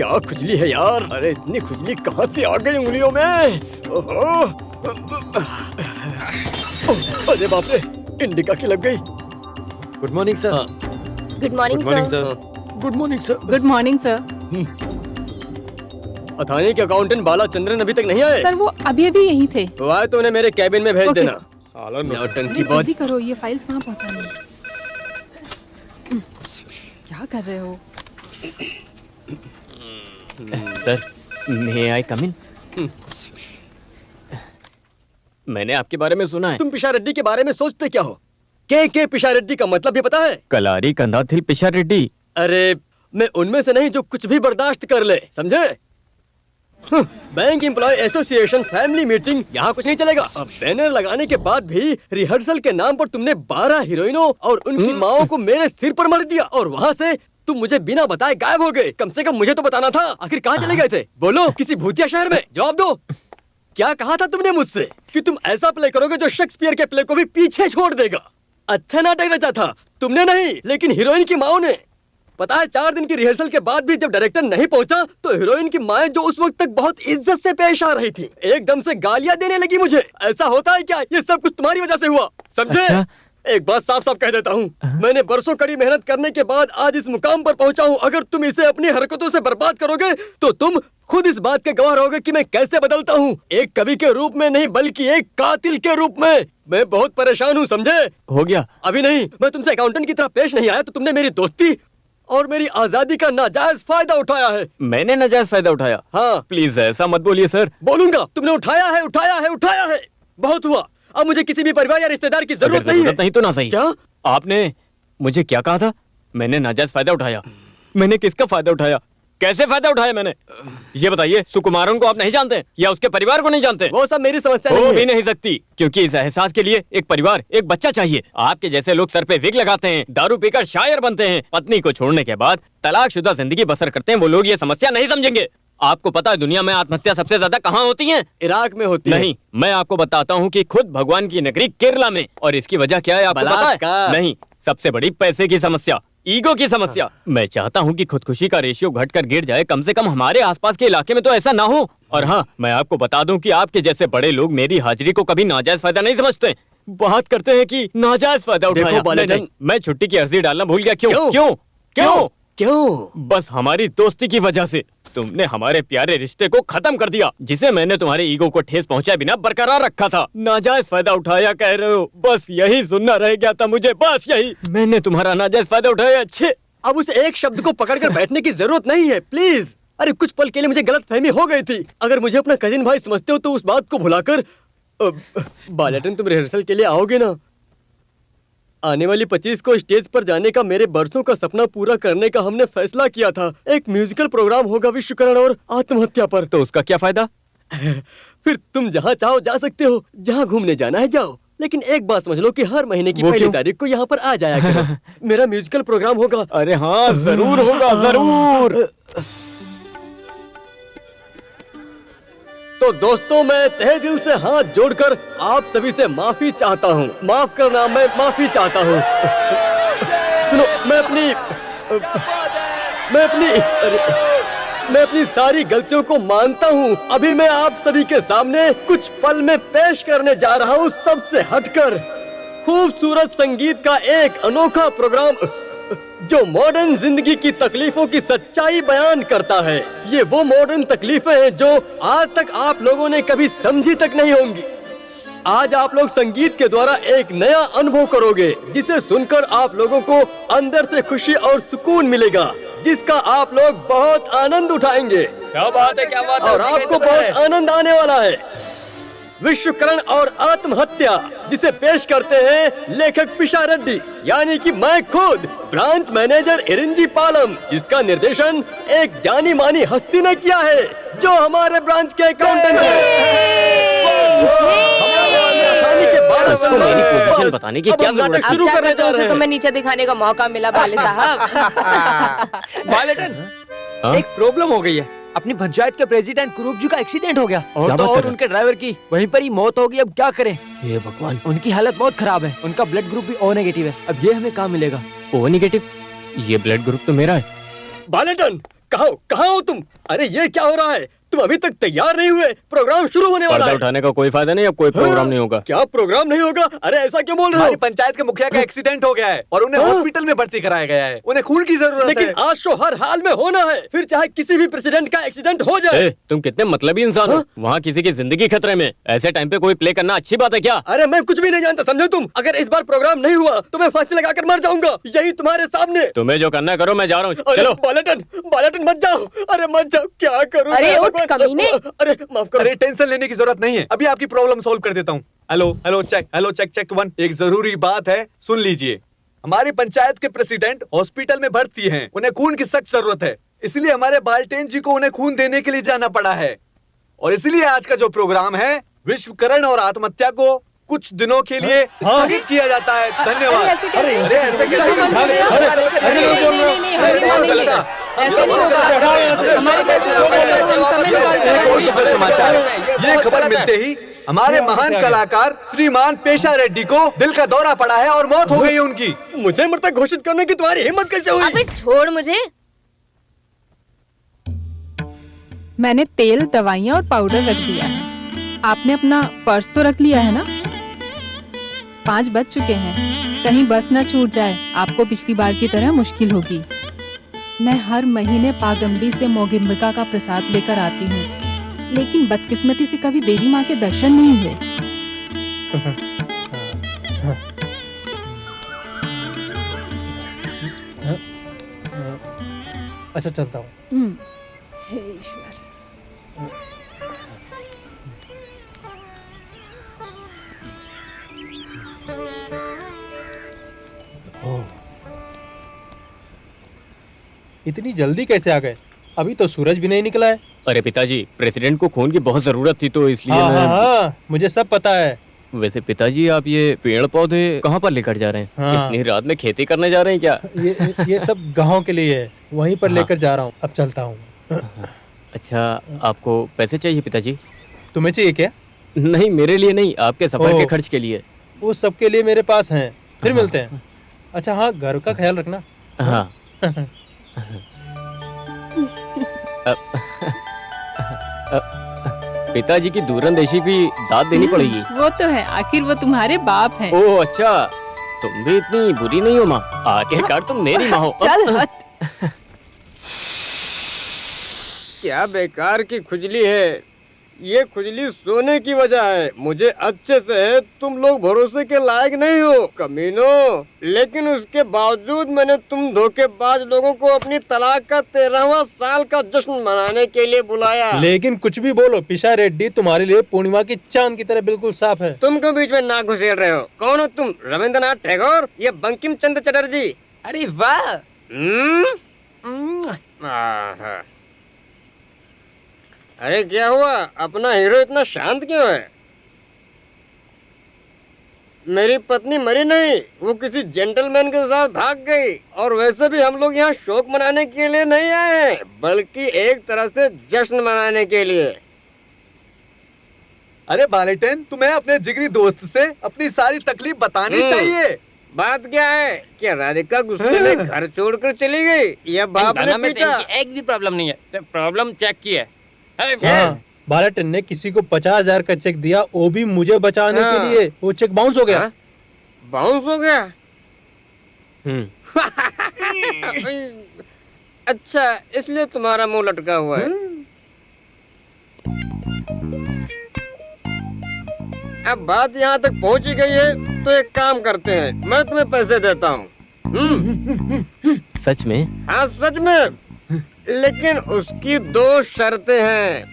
क्या खुजली है यार। अरे इतनी खुजली कहाँ से आ गई उंगलियों में। ओहो। अरे बाप रे, इंडिका की लग गई। Good morning sir. Good morning sir. Good morning sir. Good morning sir. Athani के अकाउंटेंट बालाचंद्रन अभी तक नहीं आए। सर वो अभी अभी यहीं थे। वो आए तो उन्हें मेरे कैबिन में भेज ओके, देना। साला नौटंकी बाज। जल्दी करो, ये फाइल्स वहाँ पहुँचानी है। क्या कर रहे हो? सर, मे आई कम इन? मैंने आपके बारे में सुना है। तुम पिशारेड्डी के बारे में सोचते क्या हो? के पिशारेड्डी का मतलब भी पता है? कलारी कंधाथिल पिशारेड्डी। अरे मैं उनमें से नहीं जो कुछ भी बर्दाश्त कर ले, समझे? Bank employ association family meeting, यहाँ कुछ नहीं चलेगा। अब बैनर लगाने के बाद भी रिहर्सल के नाम पर तुमने 12 हीरोइनों और उनकी माओं को मेरे सिर पर मर दिया, और वहाँ से तुम मुझे बिना बताए गायब हो गए। कम से कम मुझे तो बताना था। आखिर कहाँ चले गए थे? बोलो, किसी भूतिया शहर में? जवाब दो। क्या कहा था तुमने मुझसे कि तुम ऐसा प्ले करोगे जो शेक्सपियर के प्ले को भी पीछे छोड़ देगा? अच्छा नाटक रचा था तुमने, नहीं लेकिन हीरोइन की माओ ने। पता है 4 दिन की रिहर्सल के बाद भी जब डायरेक्टर नहीं पहुंचा तो हीरोइन की माएं, जो उस वक्त तक बहुत इज्जत से पेश आ रही थी, एकदम से गालियां देने लगी मुझे। ऐसा होता है क्या? ये सब कुछ तुम्हारी वजह से हुआ, समझे? अच्छा? एक बात साफ साफ कह देता हूँ, मैंने बरसों कड़ी मेहनत करने के बाद आज इस मुकाम पर पहुंचा हूँ। अगर तुम इसे अपनी हरकतों से बर्बाद करोगे तो तुम खुद इस बात के गवाह रहोगे कि मैं कैसे बदलता हूँ। एक कवि के रूप में नहीं बल्कि एक कातिल के रूप में। मैं बहुत परेशान हूँ, समझे? हो गया? अभी नहीं। मैं तुमसे अकाउंटेंट की तरह पेश नहीं आया तो तुमने मेरी दोस्ती और मेरी आजादी का नाजायज फायदा उठाया है। मैंने नाजायज फायदा उठाया? हाँ। प्लीज ऐसा मत बोलिए सर। बोलूंगा। तुमने उठाया है, उठाया है, उठाया है। बहुत हुआ। अब मुझे किसी भी परिवार या रिश्तेदार की जरूरत नहीं है। नहीं तो ना सही। क्या आपने मुझे क्या कहा था? मैंने नाजायज फायदा उठाया? मैंने किसका फायदा उठाया? कैसे फायदा उठाया मैंने? ये बताइए। सुकुमारन को आप नहीं जानते या उसके परिवार को नहीं जानते? वो सब मेरी समस्या वो नहीं भी है। नहीं सकती, क्योंकि इस एहसास के लिए एक परिवार, एक बच्चा चाहिए। आपके जैसे लोग सर पे विग लगाते हैं, दारू पीकर शायर बनते हैं, पत्नी को छोड़ने के बाद तलाकशुदा जिंदगी बसर करते हैं, वो लोग ये समस्या नहीं समझेंगे। आपको पता है दुनिया में आत्महत्या सबसे ज्यादा कहाँ होती है? इराक में होती है। नहीं, मैं आपको बताता हूँ कि खुद भगवान की नगरी केरला में। और इसकी वजह क्या है आपको पता है? नहीं, सबसे बड़ी पैसे की समस्या, ईगो की समस्या। मैं चाहता हूँ कि खुदकुशी का रेशियो घटकर गिर जाए, कम से कम हमारे आसपास के इलाके में तो ऐसा ना हो। और हाँ, मैं आपको बता दूं कि आपके जैसे बड़े लोग मेरी हाजिरी को कभी नाजायज फायदा नहीं समझते। बात करते हैं कि नाजायज फायदा उठाया। नहीं, मैं छुट्टी की अर्जी डालना भूल गया। क्यों क्यों क्यों क्यों? बस हमारी दोस्ती की वजह से। तुमने हमारे प्यारे रिश्ते को खत्म कर दिया, जिसे मैंने तुम्हारे ईगो को ठेस पहुंचाए बिना बरकरार रखा था। नाजायज फायदा उठाया कह रहे हो? बस यही सुनना रह गया था मुझे, बस यही। मैंने तुम्हारा नाजायज फायदा उठाया। अच्छे, अब उस एक शब्द को पकड़कर बैठने की जरूरत नहीं है, प्लीज। अरे कुछ पल के लिए मुझे गलतफहमी हो गई थी। अगर मुझे अपना कजिन भाई समझते हो तो उस बात को भुलाकर बालेटन, तुम रिहर्सल के लिए आओगे ना? आने वाली 25 को स्टेज पर जाने का मेरे बरसों का सपना पूरा करने का हमने फैसला किया था। एक म्यूजिकल प्रोग्राम होगा विश्वकरण और आत्महत्या पर। तो उसका क्या फायदा? फिर तुम जहाँ चाहो जा सकते हो, जहाँ घूमने जाना है जाओ, लेकिन एक बात समझ लो कि हर महीने की पहली तारीख को यहाँ पर आ जाया करो। मेरा म्यूजिकल प्रोग्राम होगा। अरे हाँ, जरूर होगा, जरूर। तो दोस्तों, मैं तहे दिल से हाथ जोड़कर आप सभी से माफी चाहता हूँ। माफ करना, मैं माफी चाहता हूँ। सुनो, मैं अपनी सारी गलतियों को मानता हूँ। अभी मैं आप सभी के सामने कुछ पल में पेश करने जा रहा हूँ सबसे हटकर खूबसूरत संगीत का एक अनोखा प्रोग्राम जो मॉडर्न जिंदगी की तकलीफों की सच्चाई बयान करता है। ये वो मॉडर्न तकलीफें हैं जो आज तक आप लोगों ने कभी समझी तक नहीं होंगी। आज आप लोग संगीत के द्वारा एक नया अनुभव करोगे, जिसे सुनकर आप लोगों को अंदर से खुशी और सुकून मिलेगा, जिसका आप लोग बहुत आनंद उठाएंगे। क्या बात है, क्या बात है। और आपको बहुत आनंद आने वाला है। विश्वकरण और आत्महत्या, जिसे पेश करते हैं लेखक पिशारेड्डी, यानी कि मैं खुद, ब्रांच मैनेजर इरिंजी पालम, जिसका निर्देशन एक जानी मानी हस्ती ने किया है, जो हमारे ब्रांच के अकाउंटेंट मेरी पोजीशन बताने की क्या जरूरत है? शुरू करने जा रहे हैं। तुम्हें नीचे दिखाने का मौका मिला भाले साहब। बालेटन, एक प्रॉब्लम हो गई है। अपनी पंचायत के प्रेसिडेंट कुरूप जी का एक्सीडेंट हो गया और उनके ड्राइवर की वहीं पर ही मौत हो गई। अब क्या करें? हे भगवान, उनकी हालत बहुत खराब है। उनका ब्लड ग्रुप भी O नेगेटिव है। अब ये हमें कहाँ मिलेगा? O negative? ये ब्लड ग्रुप तो मेरा है। बालेटन, कहाँ हो तुम? अरे ये क्या हो रहा है? तुम अभी तक तैयार नहीं हुए, प्रोग्राम शुरू होने वाला पर्दा है। उठाने का कोई फायदा नहीं, अब कोई प्रोग्राम नहीं होगा। क्या प्रोग्राम नहीं होगा? अरे ऐसा क्यों बोल रहे हमारी हो? पंचायत के मुखिया का एक्सीडेंट हो गया है और उन्हें हॉस्पिटल में भर्ती कराया गया है। उन्हें खून की जरूरत लेकिन है। आज शो हर हाल में होना है, फिर चाहे किसी भी प्रेसिडेंट का एक्सीडेंट हो जाए। तुम कितने मतलबी इंसान हो। वहाँ किसी की जिंदगी खतरे में, ऐसे टाइम पे कोई प्ले करना अच्छी बात है क्या? अरे मैं कुछ भी नहीं जानता, समझे तुम? अगर इस बार प्रोग्राम नहीं हुआ तो मैं फांसी लगाकर मर जाऊंगा, यही तुम्हारे सामने। तुम्हें जो करना है करो, मैं जा रहा हूँ। अरे चलो। बालाटन मत जाओ। अरे मत जाओ, क्या करूं? अरे मैं उठ, भगवान। कमीने। अरे माफ करो। अरे टेंशन लेने की जरूरत नहीं है, अभी आपकी प्रॉब्लम सॉल्व कर देता हूँ। Hello check check 1। एक जरूरी बात है, सुन लीजिए। हमारी पंचायत के प्रेसिडेंट हॉस्पिटल में भर्ती हैं। उन्हें खून की सख्त जरूरत है, इसलिए हमारे बाल्टेन जी को उन्हें खून देने के लिए जाना पड़ा है। और इसलिए आज का जो प्रोग्राम है, विश्वकरण और आत्महत्या को कुछ दिनों के लिए स्थगित किया जाता है। धन्यवाद। ऐसे कैसे? अरे ऐसे कैसे? समाचार, ये खबर मिलते ही हमारे महान कलाकार श्रीमान पेशा रेड्डी को दिल का दौरा पड़ा है और मौत हो गई है उनकी। मुझे मृतक घोषित करने की तुम्हारी हिम्मत कैसे हुई? अबे छोड़ मुझे। मैंने तेल, दवाइयाँ और पाउडर रख दिया है। आपने अपना पर्स तो रख लिया है ना? 5 बज चुके हैं, कहीं बस न छूट जाए। आपको पिछली बार की तरह मुश्किल होगी। मैं हर महीने पागंबी से मोगिम्बिका का प्रसाद लेकर आती हूँ, लेकिन बदकिस्मती से कभी देवी माँ के दर्शन नहीं हुए। अच्छा चलता हूँ। हे ईश्वर। इतनी जल्दी कैसे आ गए? अभी तो सूरज भी नहीं निकला है। अरे पिताजी, प्रेसिडेंट को खून की बहुत जरूरत थी तो इसलिए हाँ, मैं... हाँ, मुझे सब पता है। वैसे पिताजी, आप ये पेड़ पौधे कहाँ पर लेकर जा रहे हैं? हाँ। इतनी रात में खेती करने जा रहे हैं क्या? ये सब गाँव के लिए है, वहीं पर हाँ। लेकर जा रहा हूँ। अब चलता हूँ। अच्छा, आपको पैसे चाहिए पिताजी? तुम्हें चाहिए क्या? नहीं, मेरे लिए नहीं, आपके सफर के ओह। खर्च के लिए। वो सबके लिए मेरे पास हैं, फिर मिलते हैं। अच्छा हाँ, घर का ख्याल रखना। हाँ। पिताजी की दूरंदेशी भी दाद देनी पड़ेगी। वो तो है, आखिर वो तुम्हारे बाप हैं। ओह अच्छा, तुम भी इतनी बुरी नहीं हो माँ, आखिरकार तुम मेरी माँ हो। चल हट। क्या बेकार की खुजली है। ये खुजली सोने की वजह है। मुझे अच्छे से है, तुम लोग भरोसे के लायक नहीं हो कमीनों। लेकिन उसके बावजूद मैंने तुम धोखेबाज लोगों को अपनी तलाक का 13वां साल का जश्न मनाने के लिए बुलाया। लेकिन कुछ भी बोलो, पिशा रेड्डी तुम्हारे लिए पूर्णिमा की चांद की तरह बिल्कुल साफ है। तुम क्यों बीच में नाक घुसेड़ रहे हो? कौन हो तुम? रविंद्रनाथ टैगोर या बंकिम चंद्र चटर्जी? अरे वाह। आहा। अरे क्या हुआ? अपना हीरो इतना शांत क्यों है? मेरी पत्नी मरी नहीं, वो किसी जेंटलमैन के साथ भाग गई। और वैसे भी हम लोग यहाँ शोक मनाने के लिए नहीं आए हैं, बल्कि एक तरह से जश्न मनाने के लिए। अरे बालेटेन, तुम्हें अपने जिगरी दोस्त से अपनी सारी तकलीफ बतानी चाहिए। बात क्या है कि राधिका गुस्से में घर छोड़कर चली गई या बाप ने पीटा? एक भी प्रॉब्लम नहीं है। प्रॉब्लम चेक की है। हाँ, बालाटन ने किसी को 50,000 का चेक दिया, वो भी मुझे बचाने के लिए। वो चेक बाउंस हो गया। बाउंस हो गया? अच्छा, इसलिए तुम्हारा मुंह लटका हुआ है। अब बात यहाँ तक पहुँच ही गई है तो एक काम करते हैं, मैं तुम्हें पैसे देता हूँ। सच में? हाँ सच में, लेकिन उसकी 2 शर्तें हैं।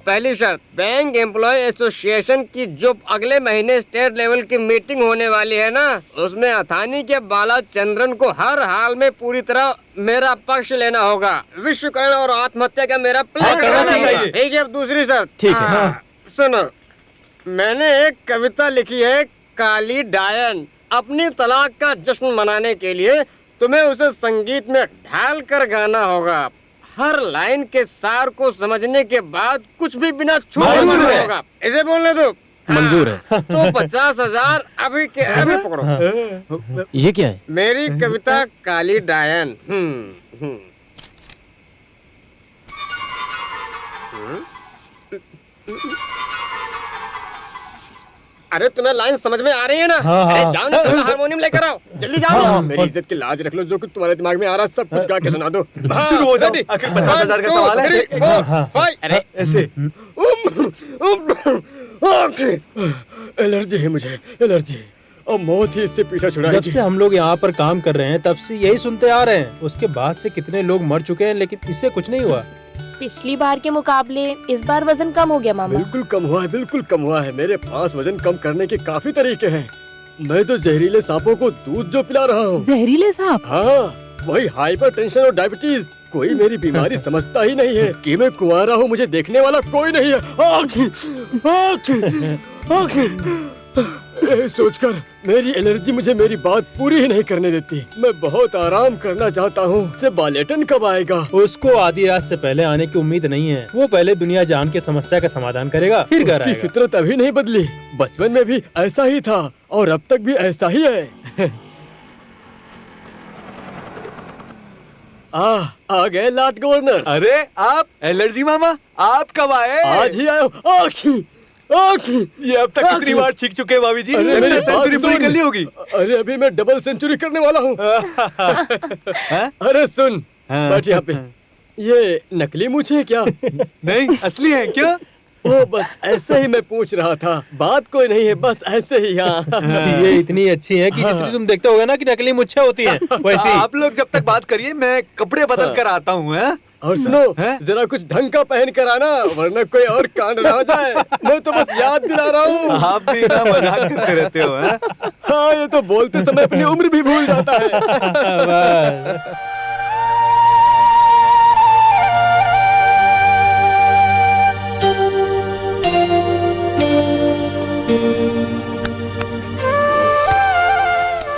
पहली शर्त, बैंक एम्प्लॉय एसोसिएशन की जो अगले महीने स्टेट लेवल की मीटिंग होने वाली है ना, उसमें अथानी के बालाचंद्रन को हर हाल में पूरी तरह मेरा पक्ष लेना होगा। विश्वकर्ण और आत्महत्या का मेरा प्लान करना करना चाहिए। चाहिए। ठीक है, अब दूसरी शर्त। ठीक है। हाँ, सुनो, मैंने एक कविता लिखी है, काली डायन। अपनी तलाक का जश्न मनाने के लिए तुम्हें उसे संगीत में ढाल कर गाना होगा। हर लाइन के सार को समझने के बाद कुछ भी बिना छूटे बोलना होगा। इसे बोलने दो। मंजूर है। तो 50,000 अभी के अभी पकड़ो। ये क्या है? मेरी कविता काली डायन। अरे तुम्हें लाइन समझ में आ रही है ना? हाँ, हाँ। अरे जाओ ना, तुम्हें हारमोनियम लेकर आओ, जल्दी जाओ। हाँ, मेरी इज्जत की लाज रख लो, जो कुछ तुम्हारे दिमाग में आ रहा है सब कुछ गा के सुना दो। शुरू हो जाओ, आखिर 50,000 का सवाल है। अरे ऐसे एलर्जी है मुझे, एलर्जी। और मौत ही इससे पीछा जब छुड़ाएगी। से हम लोग यहाँ पर काम कर रहे हैं तब से यही सुनते आ रहे हैं। उसके बाद से कितने लोग मर चुके हैं लेकिन इससे कुछ नहीं हुआ। पिछली बार के मुकाबले इस बार वजन कम हो गया मामा। बिल्कुल कम हुआ है, बिल्कुल कम हुआ है। मेरे पास वजन कम करने के काफी तरीके हैं। मैं तो जहरीले सांपों को दूध जो पिला रहा हूँ। जहरीले सांप? हाँ, वही हाइपर टेंशन और डायबिटीज। कोई मेरी बीमारी समझता ही नहीं है कि मैं कुंवारा हूँ, मुझे देखने वाला कोई नहीं है। यही सोचकर मेरी एलर्जी मुझे मेरी बात पूरी ही नहीं करने देती। मैं बहुत आराम करना चाहता हूँ। से बालेटन कब आएगा? उसको आधी रात से पहले आने की उम्मीद नहीं है। वो पहले दुनिया जान के समस्या का समाधान करेगा, फिर घर उसकी आएगा। फितरत अभी नहीं बदली। बचपन में भी ऐसा ही था और अब तक भी ऐसा ही है। आ गए लॉर्ड गवर्नर। अरे आप एलर्जी मामा, आप कब आए? आज ही आए हो। आखी ये अब तक कितनी बार छींक चुके हैं भाभी जी? अरे मेरी सेंचुरी बात पूरी सुन। कर ली होगी। अरे अभी मैं डबल सेंचुरी करने वाला हूँ। अरे सुन, बैठ यहाँ पे। ये नकली मूछें है क्या? नहीं, असली है क्या? ओ बस ऐसे ही मैं पूछ रहा था, बात कोई नहीं है, बस ऐसे ही। हाँ ये इतनी अच्छी है कि जितनी तुम देखते होगे ना कि नकली मुच्छें होती हैं, वैसी। आप लोग जब तक बात करिए, मैं कपड़े बदल कर आता हूँ। और सुनो, जरा कुछ ढंग का पहन कर आना, वरना कोई और कांड ना हो जाए। मैं तो बस याद दिला रहा हूँ। आप भी ना मजाक करते रहते हो। हाँ, ये तो बोलते समय अपनी उम्र भी भूल जाता है। बस।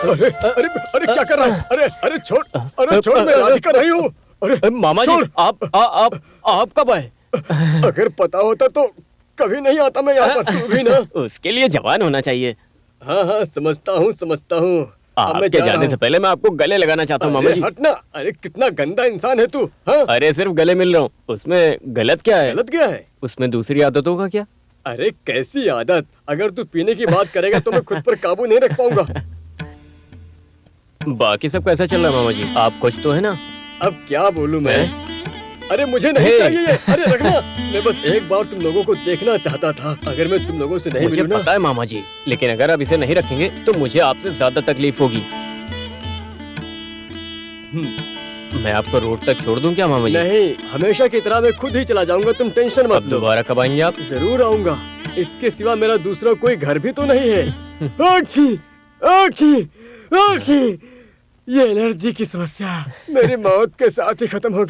अरे अरे अरे क्या कर रहा है? अरे अरे छोड़, अरे छोड़, मैं राधिका नहीं हूँ। अरे मामा जी, छोड़। आप कब आए? अगर पता होता तो कभी नहीं आता मैं यहाँ पर। तू भी ना। उसके लिए जवान होना चाहिए। हाँ हाँ, समझता हूँ समझता हूँ। अब मैं आपके जा रहा जाने हूँ। से पहले मैं आपको गले लगाना चाहता हूँ मामा अरे जी। हटना। अरे कितना गंदा इंसान है तू। हाँ, अरे सिर्फ गले मिल रहा हूँ, उसमें गलत क्या है? गलत क्या है? उसमें दूसरी आदतों का क्या? अरे कैसी आदत? अगर तू पीने की बात करेगा तो मैं खुद पर काबू नहीं रख पाऊंगा। बाकी सब कैसा चल रहा है मामा जी? आप खुश तो है ना? अब क्या बोलूं मैं? अरे मुझे नहीं चाहिए ये। अरे रखना। मैं बस एक बार तुम लोगों को देखना चाहता था। अगर मैं तुम लोगों से नहीं मुझे मिलूं ना। पता है मामा जी, लेकिन अगर आप इसे नहीं रखेंगे तो मुझे आपसे ज्यादा तकलीफ होगी। मैं आपको रोड तक छोड़ दूं क्या मामा जी? नहीं, हमेशा की तरह मैं खुद ही चला जाऊंगा, तुम टेंशन मत अब लो। दोबारा कब आएंगे आप? जरूर आऊंगा। इसके सिवा मेरा दूसरा कोई घर भी तो नहीं है। आखी, आखी, आखी। ये एलर्जी की समस्या मेरी मौत के साथ ही खत्म होगी।